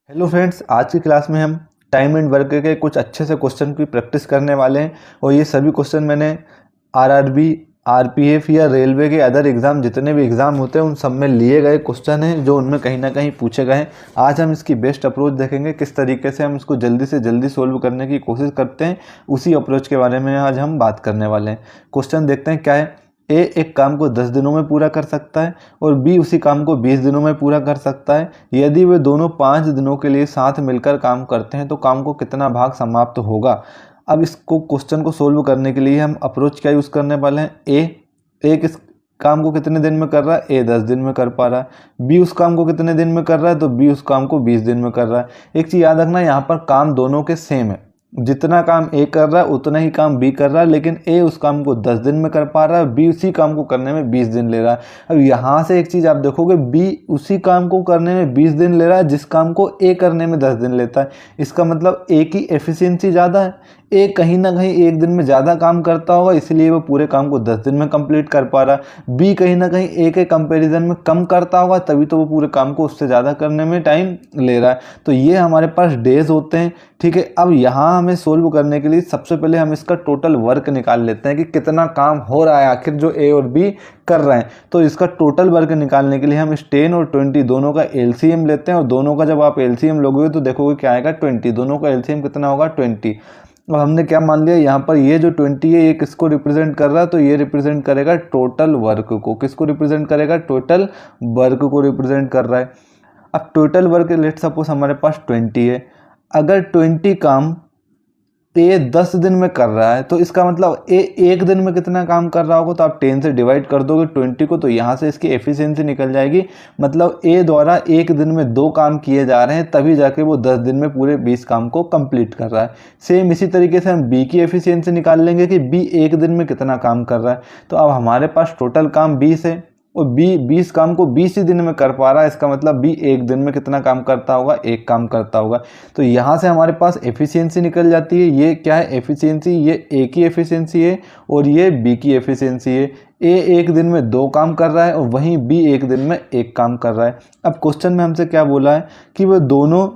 Hello friends, आज की class में हम टाइम एंड वर्क के कुछ अच्छे से क्वेश्चन की प्रैक्टिस करने वाले हैं। और ये सभी क्वेश्चन मैंने आरआरबी, आरपीएफ या रेलवे के अदर एग्ज़ाम, जितने भी एग्ज़ाम होते हैं उन सब में लिए गए क्वेश्चन हैं जो उनमें कहीं ना कहीं पूछे गए हैं। आज हम इसकी बेस्ट अप्रोच देखेंगे, किस तरीके से हम इसको जल्दी से जल्दी सोल्व करने की कोशिश करते हैं। उसी अप्रोच के बारे में आज हम बात करने वाले हैं। क्वेश्चन देखते हैं क्या है। ए एक काम को 10 दिनों में पूरा कर सकता है और बी उसी काम को 20 दिनों में पूरा कर सकता है। यदि वे दोनों 5 दिनों के लिए साथ मिलकर काम करते हैं तो काम को कितना भाग समाप्त होगा। अब इसको क्वेश्चन को सोल्व करने के लिए हम अप्रोच क्या यूज़ करने वाले हैं। ए किस काम को कितने दिन में कर रहा है, ए 10 दिन में कर पा रहा है। बी उस काम को कितने दिन में कर रहा है, तो बी उस काम को 20 दिन में कर रहा है। एक चीज़ याद रखना, यहाँ पर काम दोनों के सेम है। जितना काम ए कर रहा है उतना ही काम बी कर रहा है, लेकिन ए उस काम को 10 दिन में कर पा रहा है, बी उसी काम को करने में 20 दिन ले रहा है। अब यहाँ से एक चीज़ आप देखोगे, बी उसी काम को करने में 20 दिन ले रहा है जिस काम को ए करने में 10 दिन लेता है। इसका मतलब ए की एफिशिएंसी ज़्यादा है। ए कहीं ना कहीं एक दिन में ज़्यादा काम करता होगा, इसलिए वो पूरे काम को 10 दिन में कंप्लीट कर पा रहा है। बी कहीं ना कहीं ए के कंपैरिजन में कम करता होगा, तभी तो वो पूरे काम को उससे ज़्यादा करने में टाइम ले रहा है। तो ये हमारे पास डेज होते हैं, ठीक है। अब यहाँ हमें सोल्व करने के लिए सबसे पहले हम इसका टोटल वर्क निकाल लेते हैं कि कितना काम हो रहा है आखिर जो ए और बी कर रहे हैं। तो इसका टोटल वर्क निकालने के लिए हम इस 10 और 20 दोनों का एलसीएम लेते हैं, और दोनों का जब आप एलसीएम लोगे तो देखोगे क्या आएगा, 20। दोनों का एलसीएम कितना होगा, 20। अब हमने क्या मान लिया, यहाँ पर ये जो 20 है ये किसको रिप्रेजेंट कर रहा है, तो ये रिप्रेजेंट करेगा टोटल वर्क को। किसको रिप्रेजेंट करेगा, टोटल वर्क को रिप्रेजेंट कर रहा है। अब टोटल वर्क लेट सपोज हमारे पास 20 है। अगर 20 काम ए 10 दिन में कर रहा है तो इसका मतलब ए एक दिन में कितना काम कर रहा होगा, तो आप 10 से डिवाइड कर दोगे 20 को, तो यहाँ से इसकी एफिशिएंसी निकल जाएगी। मतलब ए द्वारा एक दिन में 2 काम किए जा रहे हैं, तभी जाके वो 10 दिन में पूरे 20 काम को कंप्लीट कर रहा है। सेम इसी तरीके से हम बी की एफिशिएंसी निकाल लेंगे कि बी एक दिन में कितना काम कर रहा है। तो अब हमारे पास टोटल काम 20 है और बी 20 काम को 20 ही दिन में कर पा रहा है। इसका मतलब बी एक दिन में कितना काम करता होगा, एक काम करता होगा। तो यहाँ से हमारे पास एफिशिएंसी निकल जाती है। ये क्या है, एफिशिएंसी, ये ए की एफिशिएंसी है और ये बी की एफिशिएंसी है। ए एक दिन में 2 काम कर रहा है और वहीं बी एक दिन में 1 काम कर रहा है। अब क्वेश्चन में हमसे क्या बोला है कि वो दोनों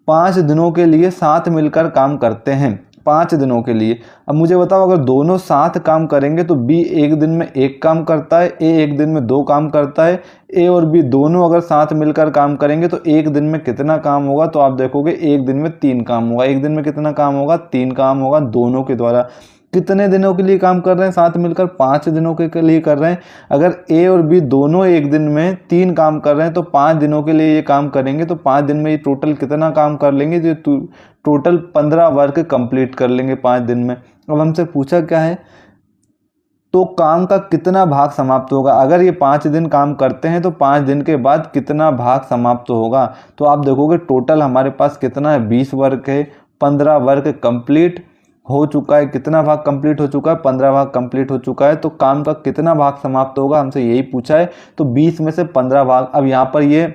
5 दिनों के लिए साथ मिलकर काम करते हैं, 5 दिनों के लिए। अब मुझे बताओ, अगर दोनों साथ काम करेंगे तो बी एक दिन में 1 काम करता है, ए एक दिन में 2 काम करता है। ए और बी दोनों अगर साथ मिलकर काम करेंगे तो एक दिन में कितना काम होगा, तो आप देखोगे एक दिन में 3 काम होगा। एक दिन में कितना काम होगा, 3 काम होगा दोनों के द्वारा। कितने दिनों के लिए काम कर रहे हैं साथ मिलकर, 5 दिनों के लिए कर रहे हैं। अगर ए और बी दोनों एक दिन में 3 काम कर रहे हैं तो 5 दिनों के लिए ये काम करेंगे, तो 5 दिन में ये टोटल कितना काम कर लेंगे, जो टोटल 15 वर्क कंप्लीट कर लेंगे 5 दिन में। अब हमसे पूछा क्या है, तो काम का कितना भाग समाप्त होगा। अगर ये 5 दिन काम करते हैं तो 5 दिन के बाद कितना भाग समाप्त होगा, तो आप देखोगे टोटल हमारे पास कितना है, 20 वर्क है। 15 वर्क कंप्लीट हो चुका है। कितना भाग कंप्लीट हो चुका है, 15 भाग कंप्लीट हो चुका है। तो काम का कितना भाग समाप्त होगा, हमसे यही पूछा है। तो 20 में से 15 भाग। अब यहाँ पर ये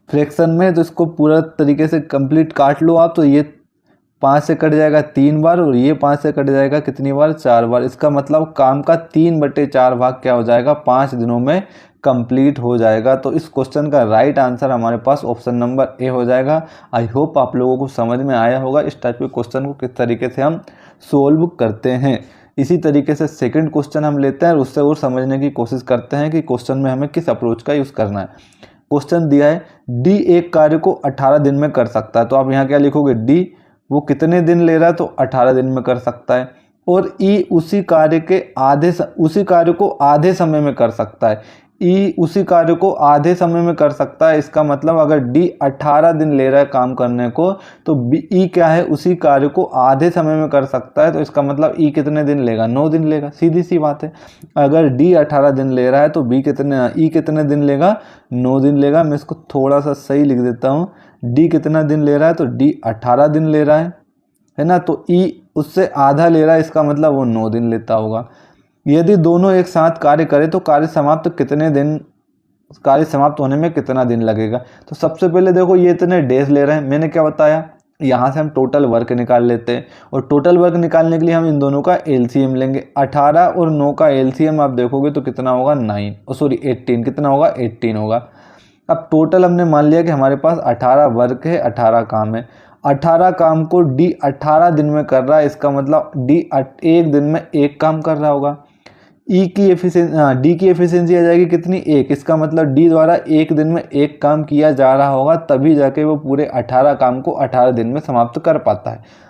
फ्रैक्शन में, तो इसको पूरा तरीके से कंप्लीट काट लो आप, तो ये 5 से कट जाएगा 3 बार और ये 5 से कट जाएगा कितनी बार, 4 बार। इसका मतलब काम का 3/4 भाग क्या हो जाएगा, 5 दिनों में कंप्लीट हो जाएगा। तो इस क्वेश्चन का राइट आंसर हमारे पास ऑप्शन नंबर ए हो जाएगा। आई होप आप लोगों को समझ में आया होगा इस टाइप के क्वेश्चन को किस तरीके से हम सोल्व करते हैं। इसी तरीके से सेकंड क्वेश्चन हम लेते हैं और उससे और समझने की कोशिश करते हैं कि क्वेश्चन में हमें किस अप्रोच का यूज़ करना है। क्वेश्चन दिया है, डी एक कार्य को 18 दिन में कर सकता है। तो आप यहाँ क्या लिखोगे, डी वो कितने दिन ले रहा है, तो 18 दिन में कर सकता है। और ई उसी कार्य को आधे समय में कर सकता है। ई उसी कार्य को आधे समय में कर सकता है। इसका मतलब अगर डी 18 दिन ले रहा है काम करने को, तो ई क्या है, उसी कार्य को आधे समय में कर सकता है। तो इसका मतलब ई कितने दिन लेगा, 9 दिन लेगा। सीधी सी बात है। अगर डी 18 दिन ले रहा है तो ई कितने दिन लेगा, 9 दिन लेगा। मैं इसको थोड़ा सा सही लिख देता हूँ। डी कितना दिन ले रहा है, तो डी 18 दिन ले रहा है ना। तो ई उससे आधा ले रहा है, इसका मतलब वो 9 दिन लेता होगा। यदि दोनों एक साथ कार्य करें तो कार्य समाप्त होने में कितना दिन लगेगा। तो सबसे पहले देखो, ये इतने डेज ले रहे हैं। मैंने क्या बताया, यहाँ से हम टोटल वर्क निकाल लेते हैं और टोटल वर्क निकालने के लिए हम इन दोनों का एलसीएम लेंगे। 18 और 9 का एलसीएम आप देखोगे तो कितना होगा, 18। कितना होगा, 18 होगा। अब टोटल हमने मान लिया कि हमारे पास 18 वर्क है, 18 काम है। 18 काम को डी 18 दिन में कर रहा है, इसका मतलब डी एक दिन में एक काम कर रहा होगा। डी की एफिशिएंसी आ जाएगी कितनी, 1। इसका मतलब डी द्वारा एक दिन में एक काम किया जा रहा होगा, तभी जाके वो पूरे 18 काम को 18 दिन में समाप्त कर पाता है।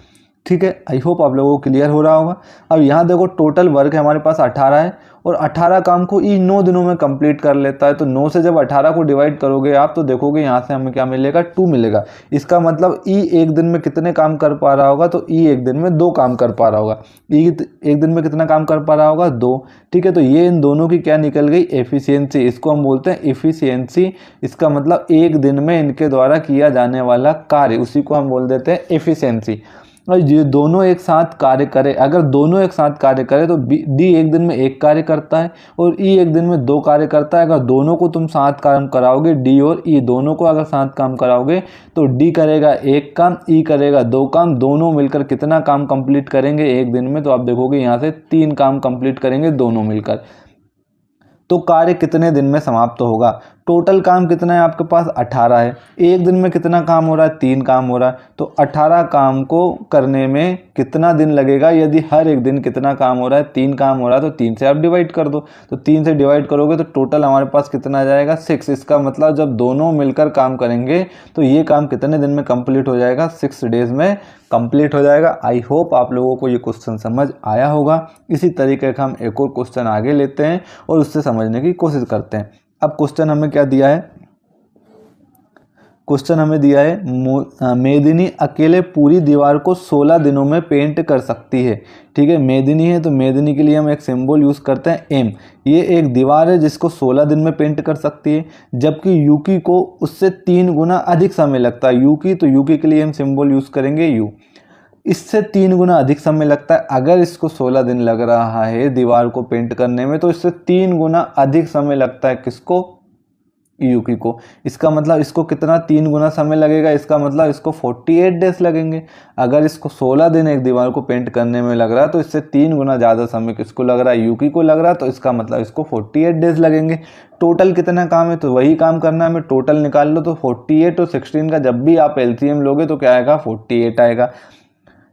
ठीक है, आई होप आप लोगों को क्लियर हो रहा होगा। अब यहाँ देखो टोटल वर्क है हमारे पास 18 है, और 18 काम को ई 9 दिनों में कंप्लीट कर लेता है। तो 9 से जब 18 को डिवाइड करोगे आप, तो देखोगे यहाँ से हमें क्या मिलेगा, 2 मिलेगा। इसका मतलब ई एक दिन में कितने काम कर पा रहा होगा, तो ई एक दिन में 2 काम कर पा रहा होगा। ई एक दिन में कितना काम कर पा रहा होगा, 2। ठीक है, तो ये इन दोनों की क्या निकल गई, एफिशिएंसी। इसको हम बोलते हैं एफिशिएंसी। इसका मतलब एक दिन में इनके द्वारा किया जाने वाला कार्य, उसी को हम बोल देते हैं एफिशिएंसी। और ये दोनों एक साथ कार्य करें, अगर दोनों एक साथ कार्य करें तो डी एक दिन में एक कार्य करता है और ई एक दिन में 2 कार्य करता है। अगर दोनों को तुम साथ काम कराओगे, डी और ई दोनों को अगर साथ काम कराओगे, तो डी करेगा 1 काम, ई करेगा 2 काम। दोनों मिलकर कितना काम कंप्लीट करेंगे एक दिन में, तो आप देखोगे यहाँ से 3 काम कंप्लीट करेंगे दोनों मिलकर। तो कार्य कितने दिन में समाप्त होगा। टोटल काम कितना है आपके पास, 18 है। एक दिन में कितना काम हो रहा है, 3 काम हो रहा है। तो 18 काम को करने में कितना दिन लगेगा, यदि हर एक दिन कितना काम हो रहा है, 3 काम हो रहा है, तो 3 से आप डिवाइड कर दो। तो 3 से डिवाइड करोगे तो टोटल हमारे पास कितना आ जाएगा, 6। इसका मतलब जब दोनों मिलकर काम करेंगे तो ये काम कितने दिन में कंप्लीट हो जाएगा, 6 डेज में कंप्लीट हो जाएगा। आई होप आप लोगों को ये क्वेश्चन समझ आया होगा। इसी तरीके का हम एक और क्वेश्चन आगे लेते हैं और उससे समझने की कोशिश करते हैं। अब क्वेश्चन हमें क्या दिया है, क्वेश्चन हमें दिया है मेदिनी अकेले पूरी दीवार को 16 दिनों में पेंट कर सकती है। ठीक है, मेदिनी है तो मेदिनी के लिए हम एक सिंबल यूज़ करते हैं एम। ये एक दीवार है जिसको 16 दिन में पेंट कर सकती है, जबकि यूकी को उससे 3 गुना अधिक समय लगता है। यूकी, तो यूकी के लिए हम सिंबल यूज़ करेंगे यू। इससे 3 गुना अधिक समय लगता है। अगर इसको 16 दिन लग रहा है दीवार को पेंट करने में, तो इससे 3 गुना अधिक समय लगता है किसको, यूकी को। इसका मतलब इसको कितना, 3 गुना समय लगेगा। इसका मतलब इसको 48 डेज लगेंगे। अगर इसको 16 दिन एक दीवार को पेंट करने में लग रहा है, तो इससे 3 गुना ज़्यादा समय किसको लग रहा है, यूकी को लग रहा है। तो इसका मतलब इसको 48 डेज लगेंगे। टोटल कितना काम है, तो वही काम करना है, हमें टोटल निकाल लो। तो 48 और 16 का जब भी आप एलसीएम लोगे तो क्या आएगा, 48 आएगा।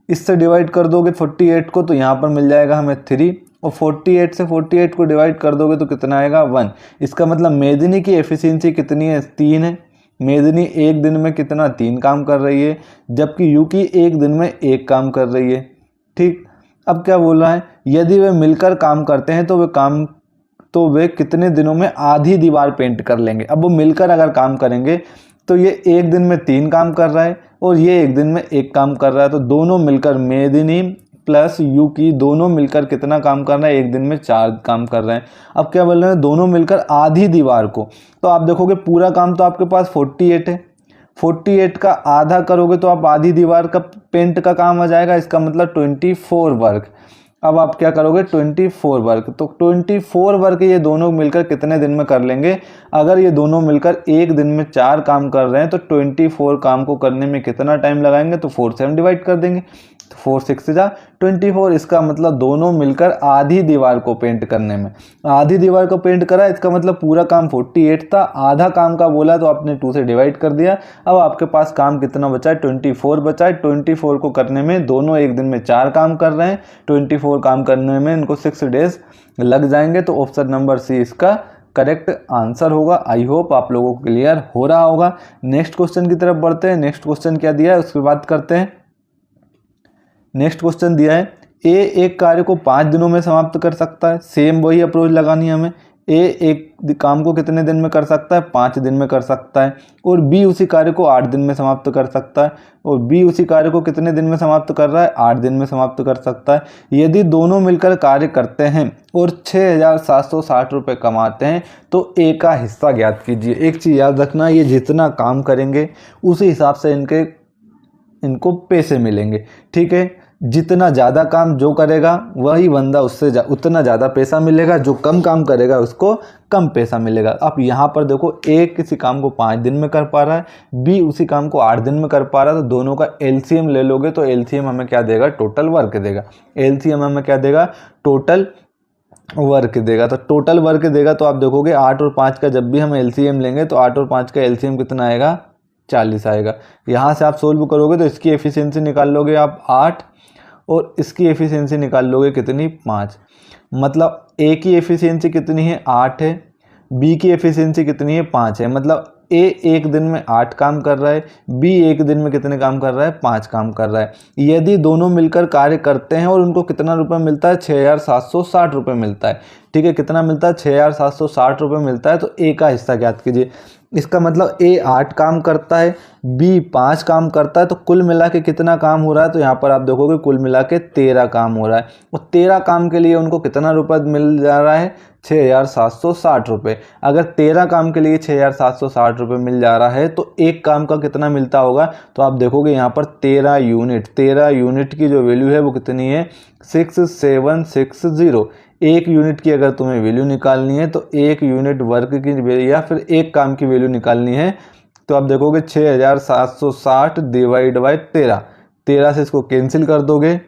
इससे डिवाइड कर दोगे 48 को, तो यहाँ पर मिल जाएगा हमें 3, और 48 से 48 को डिवाइड कर दोगे तो कितना आएगा, 1। इसका मतलब मेदिनी की एफिशिएंसी कितनी है, 3 है। मेदिनी एक दिन में कितना, 3 काम कर रही है, जबकि यूकी एक दिन में 1 काम कर रही है। ठीक, अब क्या बोल रहा है, यदि वे मिलकर काम करते हैं तो वे कितने दिनों में आधी दीवार पेंट कर लेंगे। अब वो मिलकर अगर काम करेंगे तो ये एक दिन में 3 काम कर रहा है और ये एक दिन में 1 काम कर रहा है। तो दोनों मिलकर मेदिनी प्लस यूकी दोनों मिलकर कितना काम कर रहे हैं, एक दिन में 4 काम कर रहे हैं। अब क्या बोल रहे हैं, दोनों मिलकर आधी दीवार को। तो आप देखोगे पूरा काम तो आपके पास 48 है, 48 का आधा करोगे तो आप आधी दीवार का पेंट का काम आ जाएगा। इसका मतलब 24 वर्क। अब आप क्या करोगे, 24 वर्क। तो 24 वर्क ये दोनों मिलकर कितने दिन में कर लेंगे। अगर ये दोनों मिलकर एक दिन में 4 काम कर रहे हैं, तो 24 काम को करने में कितना टाइम लगाएंगे, तो 4 से हम डिवाइड कर देंगे। तो 4 6 जा 24। इसका मतलब दोनों मिलकर आधी दीवार को पेंट करने में, आधी दीवार को पेंट करा। इसका मतलब पूरा काम 48 था, आधा काम का बोला तो आपने 2 से डिवाइड कर दिया। अब आपके पास काम कितना बचा है, 24 बचा है। 24 को करने में दोनों एक दिन में 4 काम कर रहे हैं। 24 काम करने में इनको 6 डेज लग जाएंगे। तो ऑप्शन नंबर सी इसका करेक्ट आंसर होगा। आई होप आप लोगों को क्लियर हो रहा होगा। नेक्स्ट क्वेश्चन की तरफ बढ़ते हैं। नेक्स्ट क्वेश्चन क्या दिया है उसकी बात करते हैं। नेक्स्ट क्वेश्चन दिया है, ए एक कार्य को 5 दिनों में समाप्त कर सकता है। सेम वही अप्रोच लगानी है हमें। ए एक काम को कितने दिन में कर सकता है, 5 दिन में कर सकता है। और बी उसी कार्य को 8 दिन में समाप्त कर सकता है। और बी उसी कार्य को कितने दिन में समाप्त कर रहा है, 8 दिन में समाप्त कर सकता है। यदि दोनों मिलकर कार्य करते हैं और 6,760 रुपये कमाते हैं, तो ए का हिस्सा ज्ञात कीजिए। एक चीज़ याद रखना, ये जितना काम करेंगे उसी हिसाब से इनको पैसे मिलेंगे। ठीक है, जितना ज़्यादा काम जो करेगा वही बंदा उससे उतना ज़्यादा पैसा मिलेगा। जो कम काम करेगा उसको कम पैसा मिलेगा। अब यहाँ पर देखो, ए किसी काम को 5 दिन में कर पा रहा है, बी उसी काम को 8 दिन में कर पा रहा है। तो दोनों का एलसीएम ले लोगे तो एलसीएम हमें क्या देगा, टोटल वर्क देगा। एलसीएम हमें क्या देगा, टोटल वर्क देगा। तो टोटल वर्क देगा तो आप देखोगे 8 और 5 का जब भी हम एलसीएम लेंगे तो 8 और 5 का एलसीएम कितना आएगा, 40 आएगा। यहाँ से आप सोल्व करोगे तो इसकी एफिशिएंसी निकाल लोगे आप 8 और इसकी एफिशिएंसी निकाल लोगे कितनी, 5। मतलब ए की एफिशिएंसी कितनी है, 8 है, बी की एफिशिएंसी कितनी है, 5 है। मतलब ए एक दिन में 8 काम कर रहा है, बी एक दिन में कितने काम कर रहा है, 5 काम कर रहा है। यदि दोनों मिलकर कार्य करते हैं और उनको कितना रुपए मिलता है, 6760 रुपये मिलता है। ठीक है, कितना मिलता है, 6760 रुपये मिलता है। तो ए का हिस्सा ज्ञात कीजिए। इसका मतलब ए 8 काम करता है, बी 5 काम करता है, तो कुल मिला के कितना काम हो रहा है, तो यहाँ पर आप देखोगे कुल मिला के 13 काम हो रहा है। और 13 काम के लिए उनको कितना रुपये मिल जा रहा है, 6760 रुपये। अगर 13 काम के लिए 6760 रुपये मिल जा रहा है तो एक काम का कितना मिलता होगा, तो आप देखोगे यहाँ पर 13 यूनिट की जो वैल्यू है वो कितनी है, 6760। एक यूनिट की अगर तुम्हें वैल्यू निकालनी है तो एक यूनिट वर्क की या फिर एक काम की वैल्यू निकालनी है तो आप देखोगे 6760 डिवाइड बाई 13 से इसको कैंसिल कर दोगे,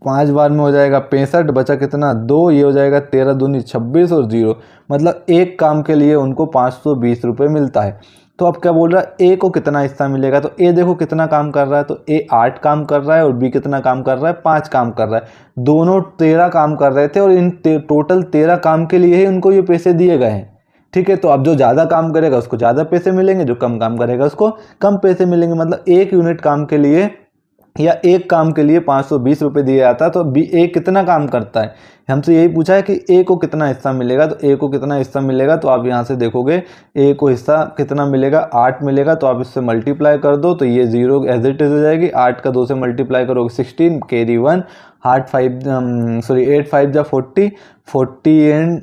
5 बार में हो जाएगा 65, बचा कितना 2, ये हो जाएगा 13 दूनी 26 और 0। मतलब एक काम के लिए उनको 520 रुपये मिलता है। तो अब क्या बोल रहा है, ए को कितना हिस्सा मिलेगा, तो ए देखो कितना काम कर रहा है, तो ए 8 काम कर रहा है और बी कितना काम कर रहा है, 5 काम कर रहा है। दोनों 13 काम कर रहे थे और इन टोटल 13 काम के लिए ही उनको ये पैसे दिए गए हैं। ठीक है, तो अब जो ज़्यादा काम करेगा उसको ज़्यादा पैसे मिलेंगे, जो कम काम करेगा उसको कम पैसे मिलेंगे। मतलब एक यूनिट काम के लिए या एक काम के लिए 520 रुपये दिया जाता है। तो बी ए कितना काम करता है, हमसे यही पूछा है कि ए को कितना हिस्सा मिलेगा। तो ए को कितना हिस्सा मिलेगा, तो आप यहाँ से देखोगे ए को हिस्सा कितना मिलेगा, 8 मिलेगा। तो आप इससे मल्टीप्लाई कर दो तो ये 0 एज इट इज हो जाएगी। 8 का 2 से मल्टीप्लाई करोगे 16, कैरी 1, 8 5 जा 40, 40 एंड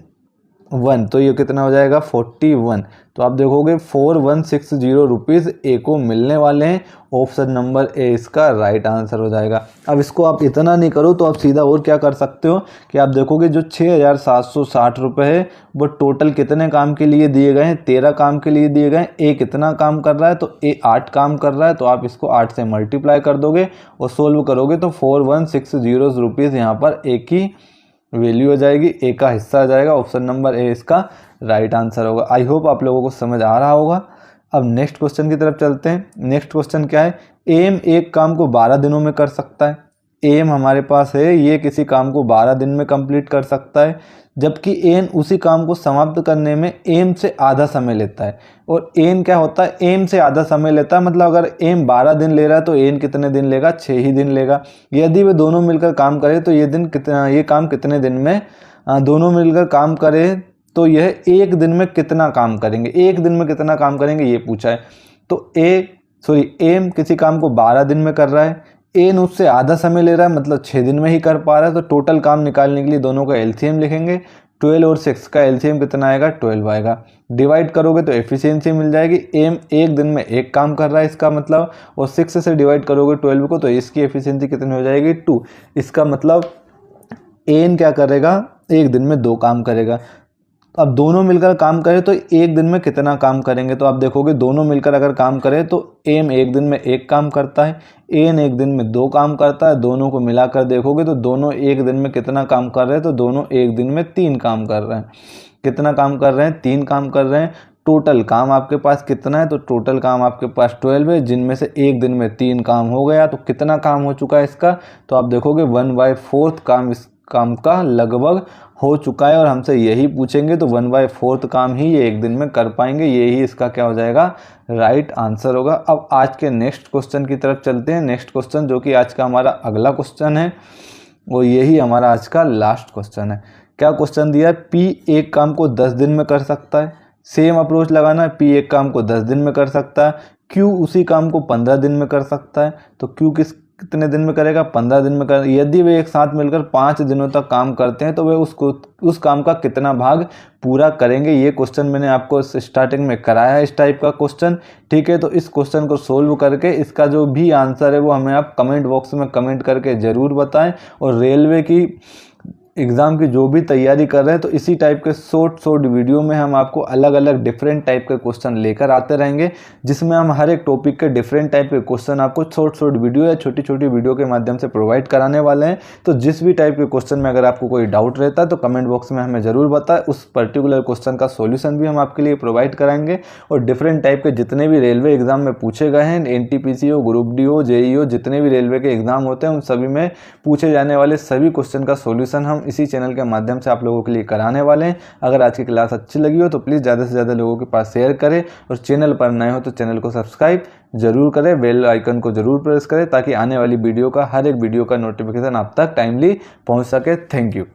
1, तो ये कितना हो जाएगा 41। तो आप देखोगे 4160 रुपीज़ ए को मिलने वाले हैं। ऑप्शन नंबर ए इसका राइट आंसर हो जाएगा। अब इसको आप इतना नहीं करो तो आप सीधा और क्या कर सकते हो कि आप देखोगे जो 6760 रुपये है वो टोटल कितने काम के लिए दिए गए हैं, 13 काम के लिए दिए गए हैं। ए कितना काम कर रहा है, तो ए 8 काम कर रहा है। तो आप इसको 8 से मल्टीप्लाई कर दोगे और सोल्व करोगे तो 4160 रुपीज़ यहाँ पर ए की वैल्यू हो जाएगी, ए का हिस्सा आ जाएगा। ऑप्शन नंबर ए इसका राइट आंसर होगा। आई होप आप लोगों को समझ आ रहा होगा। अब नेक्स्ट क्वेश्चन की तरफ चलते हैं। नेक्स्ट क्वेश्चन क्या है, एम एक काम को 12 दिनों में कर सकता है। एम हमारे पास है, ये किसी काम को 12 दिन में कंप्लीट कर सकता है, जबकि एन उसी काम को समाप्त करने में एम से आधा समय लेता है। और एन क्या होता है, एम से आधा समय लेता है। मतलब अगर एम 12 दिन ले रहा है तो एन कितने दिन लेगा, 6 ही दिन लेगा। यदि वे दोनों मिलकर काम करें तो ये काम कितने दिन में, दोनों मिलकर काम करें तो यह एक दिन में कितना काम करेंगे, एक दिन में कितना काम करेंगे ये पूछा है। तो एम किसी काम को 12 दिन में कर रहा है, एन उससे आधा समय ले रहा है, मतलब 6 दिन में ही कर पा रहा है। तो टोटल काम निकालने के लिए दोनों का एलसीएम लिखेंगे। 12 और 6 का एलसीएम कितना आएगा, 12 आएगा। डिवाइड करोगे तो एफिशिएंसी मिल जाएगी। एम एक दिन में एक काम कर रहा है इसका मतलब, और 6 से डिवाइड करोगे 12 को तो इसकी एफिशिएंसी कितनी हो जाएगी, 2। इसका मतलब एन क्या करेगा, एक दिन में 2 काम करेगा। अब दोनों मिलकर काम करें तो एक दिन में कितना काम करेंगे, तो आप देखोगे दोनों मिलकर अगर काम करें तो एम एक दिन में एक काम करता है, एन एक दिन में 2 काम करता है। दोनों को मिलाकर देखोगे तो दोनों एक दिन में कितना काम कर रहे हैं, तो दोनों एक दिन में 3 काम कर रहे हैं। कितना काम कर रहे हैं, 3 काम कर रहे हैं। टोटल काम आपके पास कितना है, तो टोटल काम आपके पास 12 है, जिनमें से एक दिन में 3 काम हो गया। तो कितना काम हो चुका है इसका, तो आप देखोगे 1/4 काम इस काम का लगभग हो चुका है। और हमसे यही पूछेंगे तो 1/4 काम ही ये एक दिन में कर पाएंगे। यही इसका क्या हो जाएगा, राइट आंसर होगा। अब आज के नेक्स्ट क्वेश्चन की तरफ चलते हैं। नेक्स्ट क्वेश्चन जो कि आज का हमारा अगला क्वेश्चन है, वो यही हमारा आज का लास्ट क्वेश्चन है। क्या क्वेश्चन दिया है, पी एक काम को 10 दिन में कर सकता है। सेम अप्रोच लगाना है, पी एक काम को 10 दिन में कर सकता है, क्यू उसी काम को 15 दिन में कर सकता है। तो क्यू कितने दिन में करेगा, 15 दिन में करेगा। यदि वे एक साथ मिलकर 5 दिनों तक काम करते हैं तो वे उस काम का कितना भाग पूरा करेंगे। ये क्वेश्चन मैंने आपको स्टार्टिंग में कराया है, इस टाइप का क्वेश्चन। ठीक है, तो इस क्वेश्चन को सोल्व करके इसका जो भी आंसर है वो हमें आप कमेंट बॉक्स में कमेंट करके ज़रूर बताएं। और रेलवे की एग्ज़ाम की जो भी तैयारी कर रहे हैं, तो इसी टाइप के शॉर्ट वीडियो में हम आपको अलग अलग डिफरेंट टाइप के क्वेश्चन लेकर आते रहेंगे, जिसमें हम हर एक टॉपिक के डिफरेंट टाइप के क्वेश्चन आपको शॉर्ट वीडियो या छोटी छोटी वीडियो के माध्यम से प्रोवाइड कराने वाले हैं। तो जिस भी टाइप के क्वेश्चन में अगर आपको कोई डाउट रहता है तो कमेंट बॉक्स में हमें ज़रूर बताएं, उस पर्टिकुलर क्वेश्चन का सॉल्यूशन भी हम आपके लिए प्रोवाइड कराएंगे। और डिफरेंट टाइप के जितने भी रेलवे एग्जाम में पूछे गए हैं, NTPC हो, ग्रुप डी हो, JEE हो, जितने भी रेलवे के एग्जाम होते हैं उन सभी में पूछे जाने वाले सभी क्वेश्चन का सॉल्यूशन हम इसी चैनल के माध्यम से आप लोगों के लिए कराने वाले हैं। अगर आज की क्लास अच्छी लगी हो तो प्लीज़ ज़्यादा से ज़्यादा लोगों के पास शेयर करें, और चैनल पर नए हो तो चैनल को सब्सक्राइब जरूर करें, बेल आइकन को जरूर प्रेस करें, ताकि आने वाली वीडियो का हर एक वीडियो का नोटिफिकेशन आप तक टाइमली पहुंच सके। Thank you.